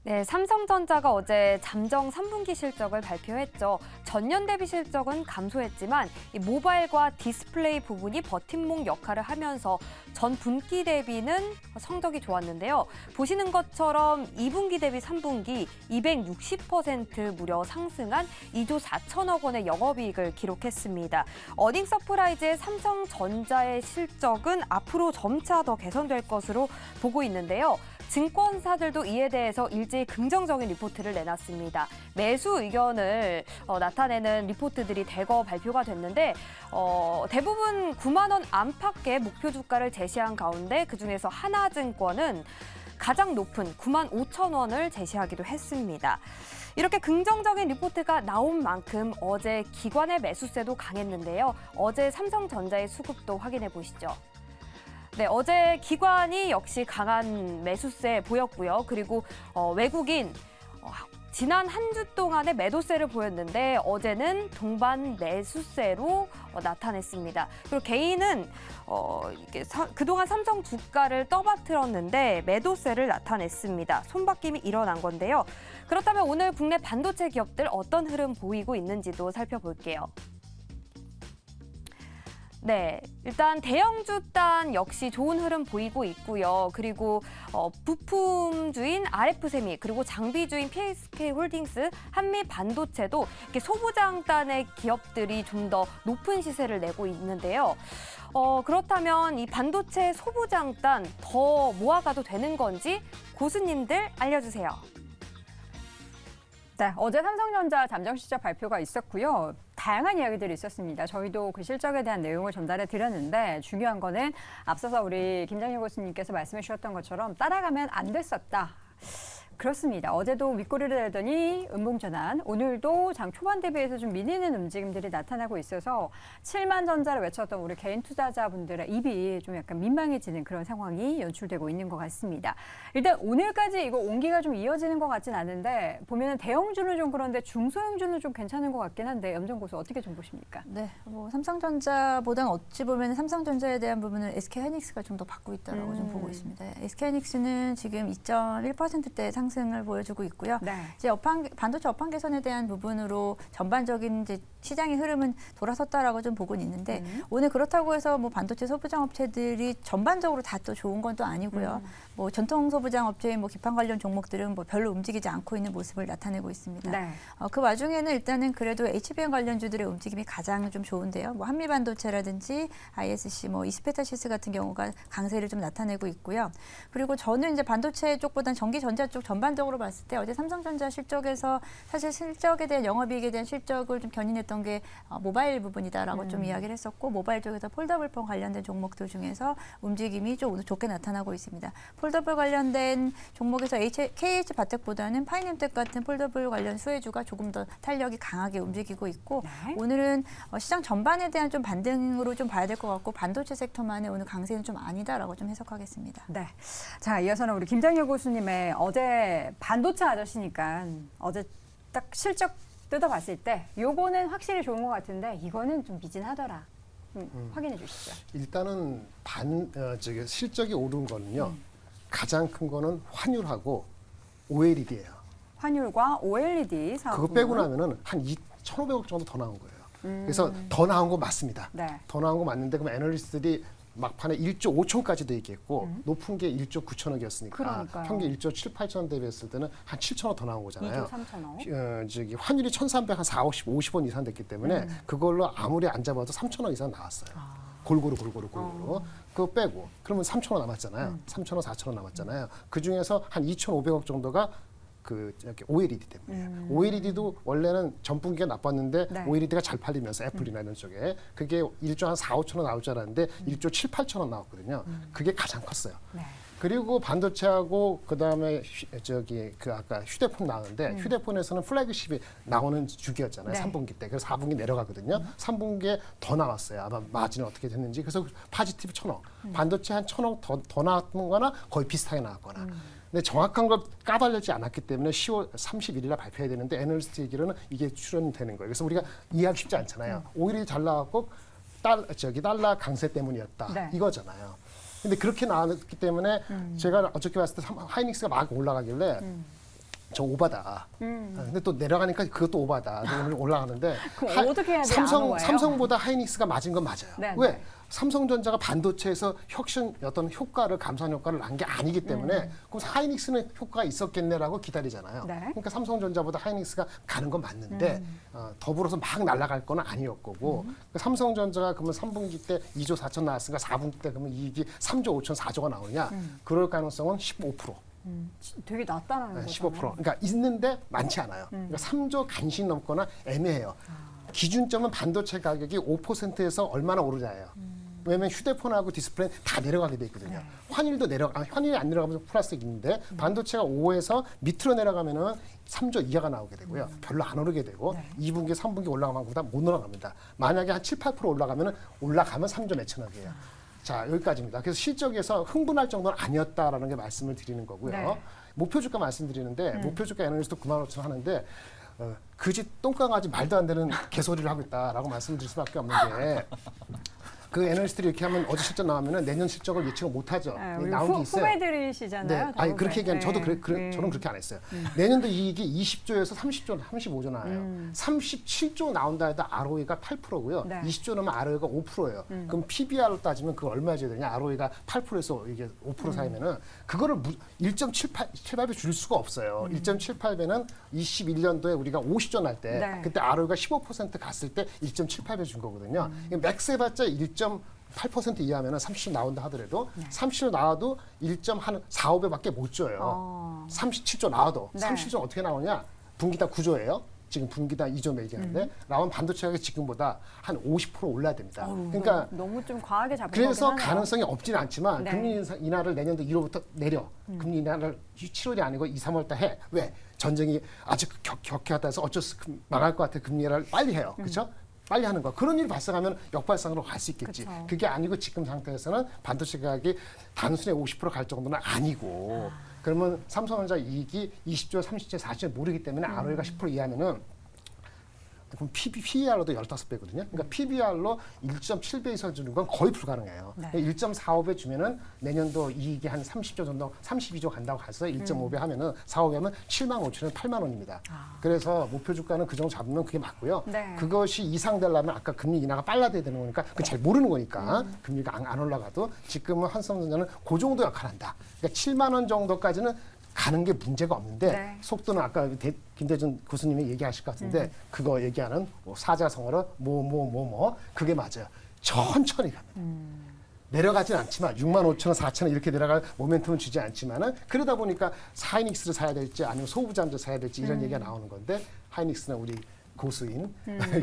네, 삼성전자가 어제 잠정 3분기 실적을 발표했죠. 전년 대비 실적은 감소했지만 이 모바일과 디스플레이 부분이 버팀목 역할을 하면서 전 분기 대비는 성적이 좋았는데요. 보시는 것처럼 2분기 대비 3분기 260% 무려 상승한 2조 4천억 원의 영업이익을 기록했습니다. 어닝 서프라이즈의 삼성전자의 실적은 앞으로 점차 더 개선될 것으로 보고 있는데요. 증권사들도 이에 대해서 일제히 긍정적인 리포트를 내놨습니다. 매수 의견을 나타내는 리포트들이 대거 발표가 됐는데 대부분 9만 원 안팎의 목표 주가를 제시한 가운데 그중에서 하나증권은 가장 높은 9만 5천 원을 제시하기도 했습니다. 이렇게 긍정적인 리포트가 나온 만큼 어제 기관의 매수세도 강했는데요. 어제 삼성전자의 수급도 확인해 보시죠. 네, 어제 기관이 역시 강한 매수세 보였고요. 그리고 외국인 지난 한 주 동안의 매도세를 보였는데 어제는 동반 매수세로 나타냈습니다. 그리고 개인은 그동안 삼성 주가를 떠받들었는데 매도세를 나타냈습니다. 손바뀜이 일어난 건데요. 그렇다면 오늘 국내 반도체 기업들 어떤 흐름 보이고 있는지도 살펴볼게요. 네, 일단 대형주단 역시 좋은 흐름 보이고 있고요. 그리고 부품주인 RF세미 그리고 장비주인 PSK홀딩스, 한미반도체도 이렇게 소부장단의 기업들이 좀 더 높은 시세를 내고 있는데요. 그렇다면 이 반도체 소부장단 더 모아가도 되는 건지 고수님들 알려주세요. 네, 어제 삼성전자 잠정 실적 발표가 있었고요. 다양한 이야기들이 있었습니다. 저희도 그 실적에 대한 내용을 전달해 드렸는데 중요한 거는 앞서서 우리 김장일 교수님께서 말씀해 주셨던 것처럼 따라가면 안 됐었다. 그렇습니다. 어제도 윗꼬리를 달더니 음봉전환, 오늘도 장 초반 대비해서 좀 밀리는 움직임들이 나타나고 있어서 7만 전자를 외쳤던 우리 개인 투자자분들의 입이 좀 약간 민망해지는 그런 상황이 연출되고 있는 것 같습니다. 일단 오늘까지 이거 온기가 좀 이어지는 것 같진 않은데 보면은 대형주는 좀 그런데 중소형주는 좀 괜찮은 것 같긴 한데 염정 고수 어떻게 좀 보십니까? 네, 삼성전자보다는 어찌 보면 삼성전자에 대한 부분은 SK하이닉스가 좀 더 받고 있다라고 좀 보고 있습니다. SK하이닉스는 지금 2.1%대 상승을 보여주고 있고요. 네. 이제 반도체 업황 개선에 대한 부분으로 전반적인 이제 시장의 흐름은 돌아섰다라고 좀 보고는 있는데 오늘 그렇다고 해서 뭐 반도체 소부장 업체들이 전반적으로 다 또 좋은 건 또 아니고요. 뭐 전통 소부장 업체인 뭐 기판 관련 종목들은 뭐 별로 움직이지 않고 있는 모습을 나타내고 있습니다. 네. 그 와중에는 일단은 그래도 HBM 관련주들의 움직임이 가장 좀 좋은데요. 뭐 한미반도체라든지 ISC, 뭐 이스페타시스 같은 경우가 강세를 좀 나타내고 있고요. 그리고 저는 이제 반도체 쪽보다는 전기 전자 쪽 전반적으로 봤을 때 어제 삼성전자 실적에서 사실 실적에 대한 영업이익에 대한 실적을 좀 견인했던 게 모바일 부분이다라고 좀 이야기를 했었고 모바일 쪽에서 폴더블폰 관련된 종목들 중에서 움직임이 좀 오늘 좋게 나타나고 있습니다. 폴더블 관련된 종목에서 KH바텍보다는 파이nem텍 같은 폴더블 관련 수혜주가 조금 더 탄력이 강하게 움직이고 있고 네. 오늘은 시장 전반에 대한 좀 반등으로 좀 봐야 될 것 같고 반도체 섹터만의 오늘 강세는 좀 아니다라고 좀 해석하겠습니다. 네. 자, 이어서는 우리 김장일 교수님의 어제 반도체 아저씨니까 어제 딱 실적 뜯어봤을 때 요거는 확실히 좋은 것 같은데 이거는 좀 미진하더라. 확인해 주시죠. 일단은 실적이 오른 거는요. 가장 큰 거는 환율하고 OLED예요. 환율과 OLED 사업. 그거 빼고 나면은 한 2,500억 정도 더 나온 거예요. 그래서 더 나온 거 맞습니다. 네. 더 나온 거 맞는데 그럼 애널리스트들이 막판에 1조 5천까지도 얘기했고 높은 게 1조 9천억이었으니까 그러니까요. 평균 1조 7, 8천억 대비했을 때는 한 7천억 더 나온 거잖아요. 2조 3천억. 환율이 1,300, 한 4, 50원 이상 됐기 때문에 그걸로 아무리 안 잡아도 3천억 이상 나왔어요. 골고루. 그거 빼고 그러면 3천억 남았잖아요. 3천억, 4천억 남았잖아요. 그 중에서 한 2,500억 정도가 이렇게 OLED 때문에 OLED도 원래는 전분기가 나빴는데 네. OLED가 잘 팔리면서 애플이나 이런 쪽에 그게 1조 한 4, 5천억 나올 줄 알았는데 1조 7, 8천억 나왔거든요. 그게 가장 컸어요. 네. 그리고 반도체하고 그다음에 아까 휴대폰 나오는데 휴대폰에서는 플래그십이 나오는 주기였잖아요. 네. 3분기 때. 그래서 4분기 내려가거든요. 3분기에 더 나왔어요. 아마 마진은 어떻게 됐는지. 그래서 파지티브 1,000억. 반도체 한 1,000억 더 나왔거나 거의 비슷하게 나왔거나. 근데 정확한 걸 까발리지 않았기 때문에 10월 31일 날 발표해야 되는데 애널리스트 얘기로는 이게 출연되는 거예요. 그래서 우리가 이해하기 쉽지 않잖아요. 오일이 잘 나왔고 달러 강세 때문이었다. 네. 이거잖아요. 근데 그렇게 나왔기 때문에 제가 어저께 봤을 때 하이닉스가 막 올라가길래 저 오바다. 근데 또 내려가니까 그것도 오바다. 오늘 올라가는데 그럼 어떻게 해야 되는 거예요? 삼성보다 하이닉스가 맞은 건 맞아요. 네, 왜? 네. 삼성전자가 반도체에서 혁신 어떤 효과를 감소한 효과를 난 게 아니기 때문에 그럼 하이닉스는 효과가 있었겠네라고 기다리잖아요. 네. 그러니까 삼성전자보다 하이닉스가 가는 건 맞는데 더불어서 막 날아갈 건 아니었 거고 그러니까 삼성전자가 그러면 3분기 때 2조 4천 나왔으니까 4분기 때 그러면 이익이 3조 5천 4조가 나오냐? 그럴 가능성은 15%. 되게 낮다는 네, 거죠. 15%. 그러니까 있는데 많지 않아요. 그러니까 3조 간신히 넘거나 애매해요. 기준점은 반도체 가격이 5%에서 얼마나 오르냐예요. 왜냐면 휴대폰하고 디스플레이는 다 내려가게 돼 있거든요. 환율도 환율이 안 내려가면 플러스가 있는데 반도체가 5에서 밑으로 내려가면은 3조 이하가 나오게 되고요. 별로 안 오르게 되고 2분기, 3분기 올라가면 보다 못 올라갑니다. 만약에 한 7, 8% 올라가면 3조 몇천억이에요. 자, 여기까지입니다. 그래서 실적에서 흥분할 정도는 아니었다라는 게 말씀을 드리는 거고요. 네. 목표 주가 말씀드리는데 목표 주가 애널리스트 95,000 하는데 그지 똥강아지 말도 안 되는 개소리를 하고 있다라고 말씀드릴 수밖에 없는 게 그 애널리스트들이 이렇게 하면 어제 실적 나오면은 내년 실적을 예측을 못 하죠. 네, 우리 나온 게 있어요. 후배들이시잖아요. 네. 아니 그렇게 얘기하면 저도 네. 저는 그렇게 안 했어요. 내년도 이익이 20조에서 30조, 35조 나와요. 37조 나온다 해도 ROE가 8%고요. 네. 20조 넣으면 ROE가 5%예요. 그럼 PBR로 따지면 그거 얼마 줘야 되냐? ROE가 8%에서 이게 5% 사이면은 그거를 1.78배 줄 수가 없어요. 1.78배는 21년도에 우리가 50조 날 때 네. 그때 ROE가 15% 갔을 때 1.78배 준 거거든요. 맥스 해봤자 1.8% 이하면은 30 나온다 하더라도 30로 나와도 1.45배밖에 못 줘요. 37조 나와도 네. 37조 어떻게 나오냐? 분기당 9조예요. 지금 분기당 2조 얘기하는데 나온 반도체 가격이 지금보다 한 50% 올라야 됩니다. 그러니까 너무 좀 과하게 잡은 그래서 거긴 하네요. 가능성이 없지는 않지만 네. 금리 인하를 내년도 1월부터 내려. 금리 인하를 7월이 아니고 2, 3월 달 해. 왜? 전쟁이 아직 격해하다 해서 어쩔 수 망할 것 같아. 금리 인하를 빨리 해요. 그렇죠? 빨리 하는 거. 그런 일이 발생하면 역발상으로 갈 수 있겠지. 그쵸. 그게 아니고 지금 상태에서는 반도체 가격이 단순히 50%갈 정도는 아니고 그러면 삼성전자 이익이 20조, 30조, 40조 모르기 때문에 ROE가 10% 이하면은 그럼 PBR로도 15배거든요. 그러니까 PBR로 1.7배 이상 주는 건 거의 불가능해요. 네. 1.45배 주면은 내년도 이익이 한 30조 정도, 32조 간다고 가서 1.5배 하면은 4, 5배 하면 7만 5천원, 8만 원입니다. 그래서 목표 주가는 그 정도 잡으면 그게 맞고요. 네. 그것이 이상되려면 아까 금리 인하가 빨라져야 되는 거니까 그건 잘 모르는 거니까 금리가 안 올라가도 지금은 한성전자는 그 정도 역할을 한다. 그러니까 7만 원 정도까지는 가는 게 문제가 없는데 네. 속도는 아까 김대중 교수님이 얘기하실 것 같은데 그거 얘기하는 뭐 사자성어로 뭐 그게 맞아요. 천천히 가면 내려가진 않지만 6만 5천 원, 4천 원 이렇게 내려갈 모멘텀은 주지 않지만은 그러다 보니까 하이닉스를 사야 될지 아니면 소부장도 사야 될지 이런 얘기가 나오는 건데 하이닉스는 우리 고수인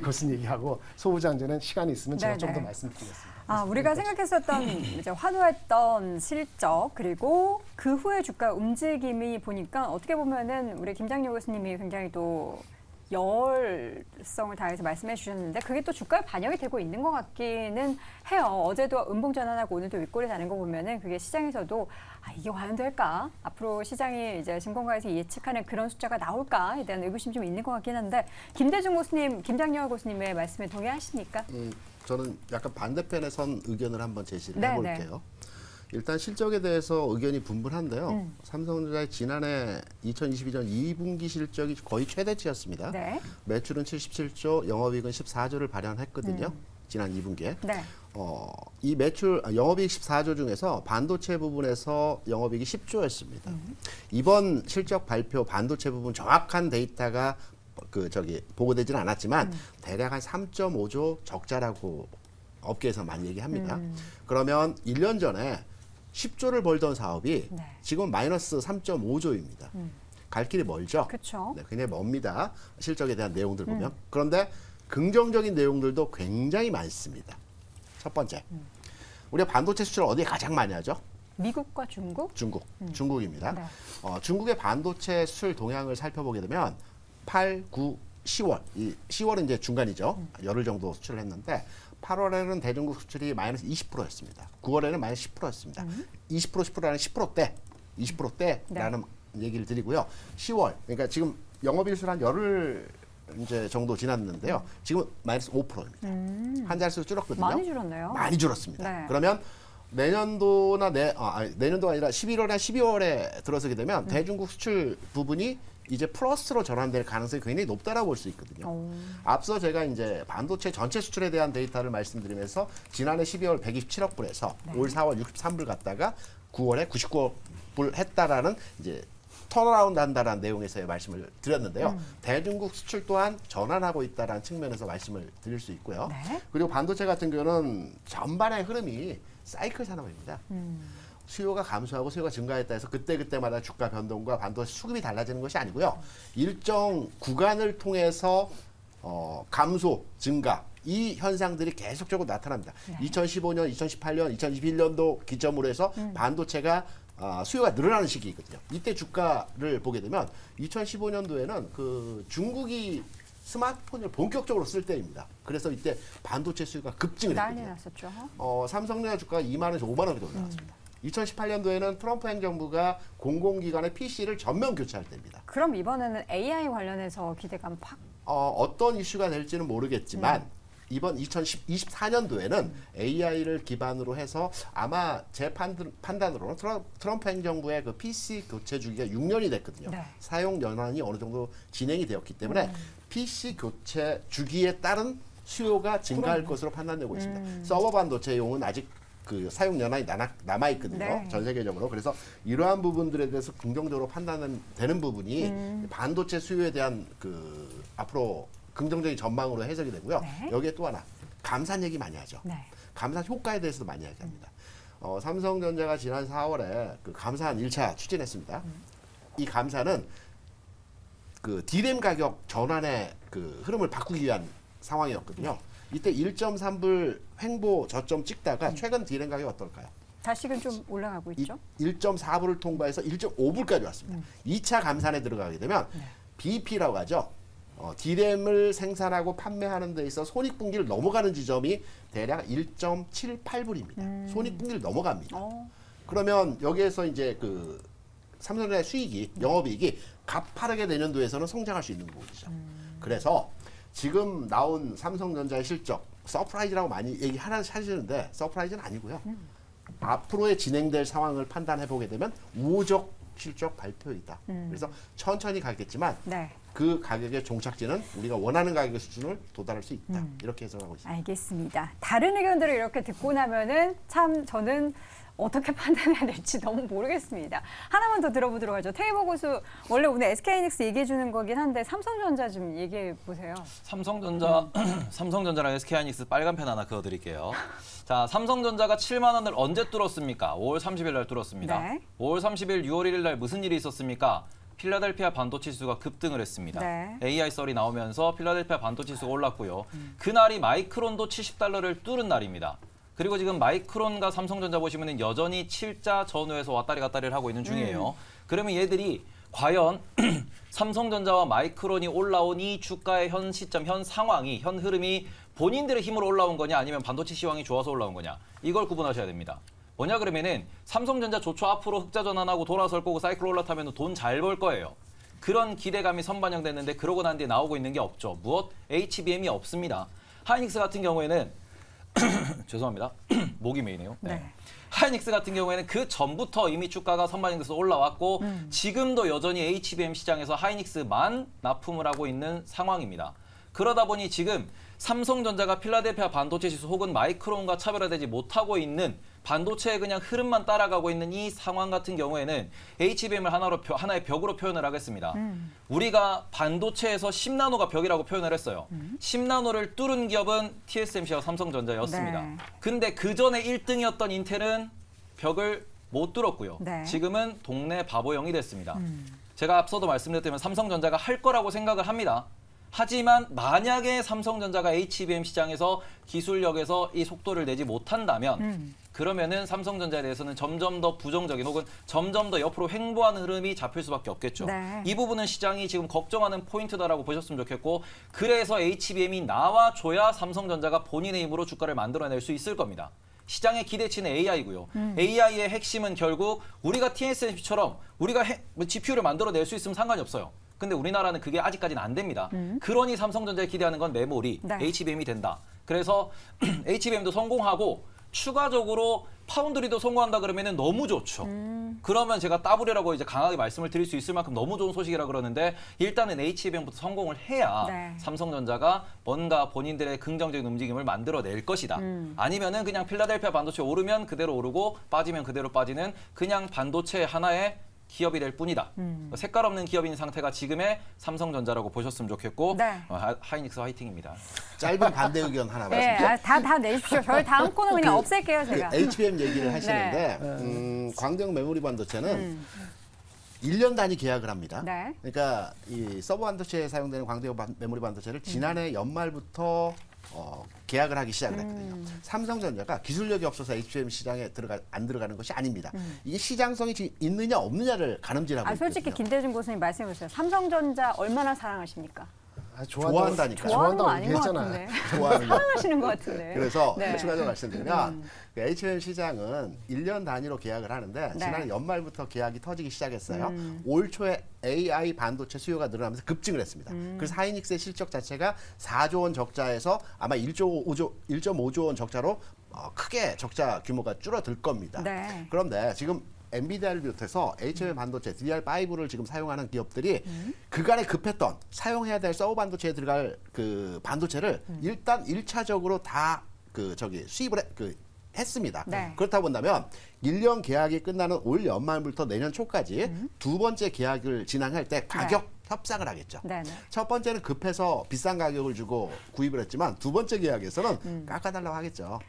고수님 얘기하고 소부장제는 시간이 있으면 제가 좀 더 네네. 말씀드리겠습니다. 우리가 생각했었던 이제 환호했던 실적 그리고 그 후에 주가 움직임이 보니까 어떻게 보면은 우리 김장렬 교수님이 굉장히 또 열성을 다해서 말씀해 주셨는데 그게 또 주가에 반영이 되고 있는 것 같기는 해요. 어제도 음봉 전환하고 오늘도 윗골이 나는 거 보면은 그게 시장에서도 이게 과연 될까? 앞으로 시장이 이제 증권가에서 예측하는 그런 숫자가 나올까에 대한 의구심이 좀 있는 것 같긴 한데 김대중 교수님, 김장렬 교수님의 말씀에 동의하십니까? 저는 약간 반대편에 선 의견을 한번 제시를 네, 해볼게요. 일단 실적에 대해서 의견이 분분한데요. 삼성전자의 지난해 2022년 2분기 실적이 거의 최대치였습니다. 네. 매출은 77조, 영업이익은 14조를 발현했거든요. 지난 2분기에. 네. 이 매출 영업이익 14조 중에서 반도체 부분에서 영업이익이 10조였습니다. 이번 실적 발표 반도체 부분 정확한 데이터가 보고되지는 않았지만 대략 한 3.5조 적자라고 업계에서 많이 얘기합니다. 그러면 1년 전에 10조를 벌던 사업이 네. 지금 마이너스 3.5조입니다. 갈 길이 멀죠? 그렇죠. 네, 굉장히 멉니다. 실적에 대한 내용들 보면. 그런데 긍정적인 내용들도 굉장히 많습니다. 첫 번째, 우리가 반도체 수출을 어디에 가장 많이 하죠? 미국과 중국? 중국입니다. 네. 중국의 반도체 수출 동향을 살펴보게 되면 8, 9, 10월, 이 10월은 이제 중간이죠. 열흘 정도 수출을 했는데 8월에는 대중국 수출이 마이너스 20%였습니다. 9월에는 마이너스 10%였습니다. 20%, 10%라는 10%대, 20%대라는 얘기를 드리고요. 10월, 그러니까 지금 영업일 수는 한 열흘 이제 정도 지났는데요. 지금 마이너스 5%입니다. 한 자릿수 줄었거든요. 많이 줄었네요. 많이 줄었습니다. 네. 그러면 내년도나 내년도가 아니라 11월이나 12월에 들어서게 되면 대중국 수출 부분이 이제 플러스로 전환될 가능성이 굉장히 높다라고 볼 수 있거든요. 앞서 제가 이제 반도체 전체 수출에 대한 데이터를 말씀드리면서 지난해 12월 127억 불에서 올 4월 63불 갔다가 9월에 99억 불 했다라는 이제 턴어라운드 한다라는 내용에서의 말씀을 드렸는데요. 대중국 수출 또한 전환하고 있다라는 측면에서 말씀을 드릴 수 있고요. 네. 그리고 반도체 같은 경우는 전반의 흐름이 사이클 산업입니다. 수요가 감소하고 수요가 증가했다 해서 그때그때마다 주가 변동과 반도체 수급이 달라지는 것이 아니고요. 일정 구간을 통해서 감소, 증가 이 현상들이 계속적으로 나타납니다. 2015년, 2018년, 2021년도 기점으로 해서 반도체가 수요가 늘어나는 시기거든요. 이때 주가를 보게 되면 2015년도에는 그 중국이 스마트폰을 본격적으로 쓸 때입니다. 그래서 이때 반도체 수요가 급증을 난리 했거든요. 났었죠. 삼성전자 주가가 2만 원에서 5만 원까지 올라갔습니다. 2018년도에는 트럼프 행정부가 공공기관의 PC를 전면 교체할 때입니다. 그럼 이번에는 AI 관련해서 기대감 확. 어떤 이슈가 될지는 모르겠지만 이번 2024년도에는 AI를 기반으로 해서 아마 제 판단으로는 트럼프 행정부의 그 PC 교체 주기가 6년이 됐거든요. 네. 사용 연한이 어느 정도 진행이 되었기 때문에 PC 교체 주기에 따른 수요가 증가할 것으로 판단되고 있습니다. 서버 반도체용은 아직 그 사용 연한이 남아 있거든요. 네. 전 세계적으로. 그래서 이러한 부분들에 대해서 긍정적으로 판단되는 부분이 반도체 수요에 대한 그 앞으로 긍정적인 전망으로 해석이 되고요. 네. 여기에 또 하나 감산 얘기 많이 하죠. 네. 감산 효과에 대해서도 많이 이야기합니다. 삼성전자가 지난 4월에 그 감산 1차 추진했습니다. 이 감산은 그 D램 가격 전환의 그 흐름을 바꾸기 위한 상황이었거든요. 이때 1.3불 횡보 저점 찍다가 최근 D램 가격이 어떨까요? 다시금 좀 올라가고 있죠. 1.4불을 통과해서 1.5불까지 왔습니다. 2차 감산에 들어가게 되면 BP라고 하죠. D램을 생산하고 판매하는 데 있어 손익분기를 넘어가는 지점이 대략 1.78불입니다. 손익분기를 넘어갑니다. 그러면 여기에서 이제 그 삼성전자의 수익이 영업이익이 가파르게 내년도에서는 성장할 수 있는 부분이죠. 그래서 지금 나온 삼성전자의 실적 서프라이즈라고 많이 얘기하시는데 서프라이즈는 아니고요. 앞으로의 진행될 상황을 판단해 보게 되면 우호적 실적 발표이다. 그래서 천천히 가겠지만 네. 그 가격의 종착지는 우리가 원하는 가격의 수준을 도달할 수 있다. 이렇게 해석하고 있습니다. 알겠습니다. 다른 의견들을 이렇게 듣고 나면은 참 저는 어떻게 판단해야 될지 너무 모르겠습니다. 하나만 더 들어보도록 하죠. 테이버 고수 원래 오늘 SK하이닉스 얘기해 주는 거긴 한데 삼성전자 좀 얘기해 보세요. 삼성전자랑 SK하이닉스 빨간 펜 하나 그어드릴게요. 자, 삼성전자가 7만 원을 언제 뚫었습니까? 5월 30일 날 뚫었습니다. 네. 5월 30일, 6월 1일 날 무슨 일이 있었습니까? 필라델피아 반도체 지수가 급등을 했습니다. 네. AI 썰이 나오면서 필라델피아 반도체 지수가 올랐고요. 그날이 마이크론도 70달러를 뚫은 날입니다. 그리고 지금 마이크론과 삼성전자 보시면 여전히 7자 전후에서 왔다리 갔다리를 하고 있는 중이에요. 그러면 얘들이 과연 삼성전자와 마이크론이 올라온 이 주가의 현 시점, 현 상황이, 현 흐름이 본인들의 힘으로 올라온 거냐 아니면 반도체 시황이 좋아서 올라온 거냐 이걸 구분하셔야 됩니다. 뭐냐 그러면은 삼성전자 조초 앞으로 흑자 전환하고 돌아설 거고 사이클 올라타면 돈 잘 벌 거예요. 그런 기대감이 선반영됐는데 그러고 난 뒤에 나오고 있는 게 없죠. 무엇? HBM이 없습니다. 하이닉스 같은 경우에는 죄송합니다. 목이 메이네요. 네. 하이닉스 같은 경우에는 그 전부터 이미 주가가 선반영돼서 올라왔고 지금도 여전히 HBM 시장에서 하이닉스만 납품을 하고 있는 상황입니다. 그러다 보니 지금 삼성전자가 필라델피아 반도체 지수 혹은 마이크론과 차별화되지 못하고 있는 반도체의 그냥 흐름만 따라가고 있는 이 상황 같은 경우에는 HBM을 하나의 벽으로 표현을 하겠습니다. 우리가 반도체에서 10나노가 벽이라고 표현을 했어요. 10나노를 뚫은 기업은 TSMC와 삼성전자였습니다. 네. 근데 그 전에 1등이었던 인텔은 벽을 못 뚫었고요. 네. 지금은 동네 바보형이 됐습니다. 제가 앞서도 말씀드렸지만 삼성전자가 할 거라고 생각을 합니다. 하지만 만약에 삼성전자가 HBM 시장에서 기술력에서 이 속도를 내지 못한다면 그러면은 삼성전자에 대해서는 점점 더 부정적인 혹은 점점 더 옆으로 횡보하는 흐름이 잡힐 수밖에 없겠죠. 네. 이 부분은 시장이 지금 걱정하는 포인트다라고 보셨으면 좋겠고 그래서 HBM이 나와줘야 삼성전자가 본인의 힘으로 주가를 만들어낼 수 있을 겁니다. 시장의 기대치는 AI고요. AI의 핵심은 결국 우리가 TSMC처럼 우리가 GPU를 만들어낼 수 있으면 상관이 없어요. 근데 우리나라는 그게 아직까지는 안 됩니다. 그러니 삼성전자에 기대하는 건 메모리, 네. HBM이 된다. 그래서 HBM도 성공하고 추가적으로 파운드리도 성공한다 그러면은 너무 좋죠. 그러면 제가 따블이라고 이제 강하게 말씀을 드릴 수 있을 만큼 너무 좋은 소식이라 그러는데 일단은 HBM부터 성공을 해야 네. 삼성전자가 뭔가 본인들의 긍정적인 움직임을 만들어낼 것이다. 아니면은 그냥 필라델피아 반도체 오르면 그대로 오르고 빠지면 그대로 빠지는 그냥 반도체 하나의 기업이 될 뿐이다. 색깔 없는 기업인 상태가 지금의 삼성전자라고 보셨으면 좋겠고 네. 하이닉스 화이팅입니다. 짧은 반대 의견 하나 네, 말씀드릴게요. 다 내십시오. 저희 다음 코너 그냥 없앨게요, 제가. HBM 얘기를 하시는데 광대형 메모리 반도체는 1년 단위 계약을 합니다. 네. 그러니까 이 서버 반도체에 사용되는 광대형 메모리 반도체를 지난해 연말부터 계약을 하기 시작을 했거든요. 삼성전자가 기술력이 없어서 HBM 시장에 안 들어가는 것이 아닙니다. 이게 시장성이 지금 있느냐 없느냐를 가늠질하고 솔직히 있거든요. 김대중 교수님 말씀해 보세요. 삼성전자 얼마나 사랑하십니까? 좋아한다니까요. 좋아하는 거 좋아한다고 아닌 것 얘기했잖아요. 같은데. 좋아하는 거. 사랑하시는 것 같은데. 그래서 네. 추가적으로 말씀드리면 그 HBM 시장은 1년 단위로 계약을 하는데 네. 지난해 연말부터 계약이 터지기 시작했어요. 올 초에 AI 반도체 수요가 늘어나면서 급증을 했습니다. 그래서 하이닉스의 실적 자체가 4조 원 적자에서 아마 1.5조 원 적자로 크게 적자 규모가 줄어들 겁니다. 네. 그런데 지금 엔비디아를 비롯해서 HBM 반도체, DDR5를 지금 사용하는 기업들이 그간에 급했던 사용해야 될 서버 반도체에 들어갈 그 반도체를 일단 1차적으로 다 수입을 했습니다. 네. 그렇다 본다면 1년 계약이 끝나는 올 연말부터 내년 초까지 두 번째 계약을 진행할 때 가격 협상을 하겠죠. 네, 네. 첫 번째는 급해서 비싼 가격을 주고 구입을 했지만 두 번째 계약에서는 깎아달라고 하겠죠.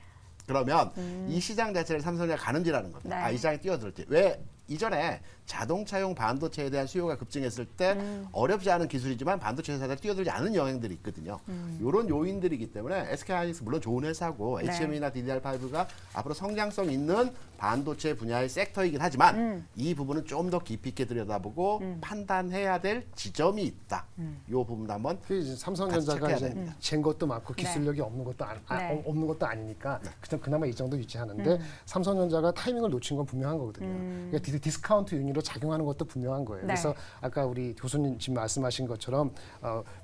그러면 이 시장 자체를 삼성전자가 가늠질하는 겁니다. 네. 이 시장에 뛰어들지. 왜 이전에 자동차용 반도체에 대한 수요가 급증했을 때 어렵지 않은 기술이지만 반도체 회사들이 뛰어들지 않은 영향들이 있거든요. 이런 요인들이기 때문에 SK하이닉스 물론 좋은 회사고 네. HBM이나 DDR5가 앞으로 성장성 있는 반도체 분야의 섹터이긴 하지만 이 부분은 좀 더 깊이 있게 들여다보고 판단해야 될 지점이 있다. 이 부분도 한번 이제 삼성전자가 같이 이제 체크해야 됩니다. 잰 것도 많고 네. 기술력이 없는 것도 네. 없는 것도 아니니까 그나마 이 정도 유지하는데 삼성전자가 타이밍을 놓친 건 분명한 거거든요. 그러니까 디스카운트 유니로 작용하는 것도 분명한 거예요. 네. 그래서 아까 우리 교수님 지금 말씀하신 것처럼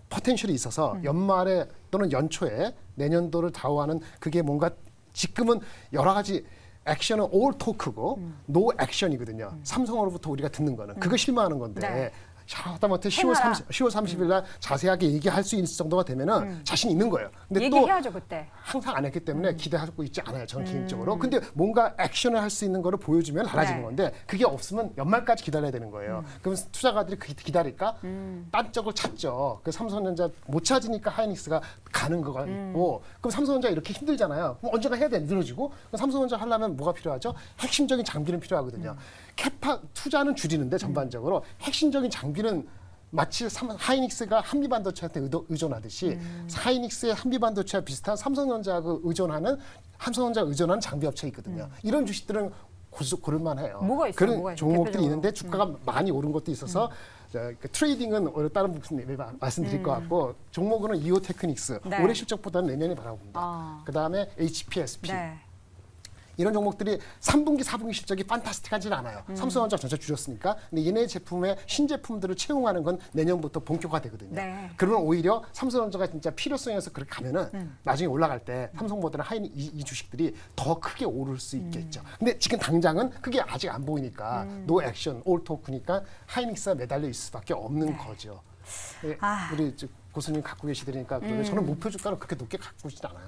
포텐셜이 있어서 연말에 또는 연초에 내년도를 좌우하는 그게 뭔가 지금은 여러 가지 액션은 올 토크고 노 액션이거든요. 삼성으로부터 우리가 듣는 거는 그거 실망하는 건데 네. 하다못해 10월 해놔라. 30일 날 자세하게 얘기할 수 있을 정도가 되면은 자신 있는 거예요. 근데 또 얘기해야죠, 그때. 항상 안 했기 때문에 기대하고 있지 않아요. 저는 개인적으로. 근데 뭔가 액션을 할 수 있는 거를 보여주면 달라지는 네. 건데 그게 없으면 연말까지 기다려야 되는 거예요. 그러면 투자가들이 기다릴까? 딴 쪽을 찾죠. 그 삼성전자 못 찾으니까 하이닉스가 가는 거가 있고 그럼 삼성전자 이렇게 힘들잖아요. 그럼 언젠가 해야 돼. 늘어지고. 그럼 삼성전자 하려면 뭐가 필요하죠? 핵심적인 장비는 필요하거든요. 투자는 줄이는데 전반적으로 핵심적인 장비는 마치 하이닉스가 한미반도체한테 의존하듯이 하이닉스의 한미반도체와 비슷한 삼성전자가 의존하는 장비 업체 있거든요. 이런 주식들은 고를만해요. 뭐가 있어요? 그런 뭐가 있어요? 종목들이 대표적으로. 있는데 주가가 많이 오른 것도 있어서 그 트레이딩은 오히려 다른 부분 말씀드릴 것 같고 종목은 이오 테크닉스 네. 올해 실적보다는 내년에 바라봅니다. 아. 그다음에 HPSP 네. 이런 종목들이 3분기, 4분기 실적이 판타스틱하지는 않아요. 삼성전자 전체 줄였으니까. 근데 얘네 제품의 신제품들을 채용하는 건 내년부터 본격화되거든요. 네. 그러면 오히려 삼성전자가 진짜 필요성에서 그렇게 가면은 나중에 올라갈 때 삼성보다는 이 주식들이 더 크게 오를 수 있겠죠. 근데 지금 당장은 그게 아직 안 보이니까 노 액션, 올 토크니까 하이닉스가 매달려 있을 수밖에 없는 거죠. 예, 아. 우리 고수님 갖고 계시더니까 저는 목표 주가를 그렇게 높게 갖고 있지 않아요.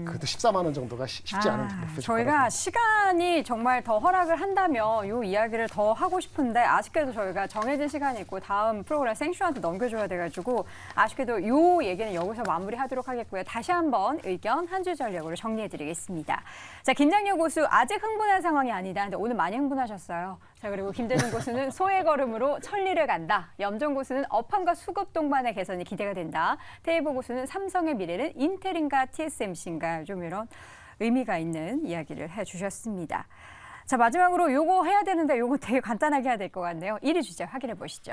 그래도 14만 원 정도가 쉽지 않은 목표 주가라서. 저희가 시간이 정말 더 허락을 한다면 이 이야기를 더 하고 싶은데 아쉽게도 저희가 정해진 시간이 있고 다음 프로그램 생쇼한테 넘겨줘야 돼가지고 아쉽게도 이 얘기는 여기서 마무리하도록 하겠고요. 다시 한번 의견 한 줄 전력으로 정리해드리겠습니다. 자, 김장렬 고수 아직 흥분한 상황이 아니다. 근데 오늘 많이 흥분하셨어요. 자, 그리고 김대중 고수는 소의 걸음으로 천리를 간다. 염정 고수는 업황과 수급 동반의 개선이 기대가 된다. 테이블 고수는 삼성의 미래는 인텔인가 TSMC인가 좀 이런 의미가 있는 이야기를 해주셨습니다. 자, 마지막으로 요거 해야 되는데 요거 되게 간단하게 해야 될 것 같네요. 1위 주제 확인해 보시죠.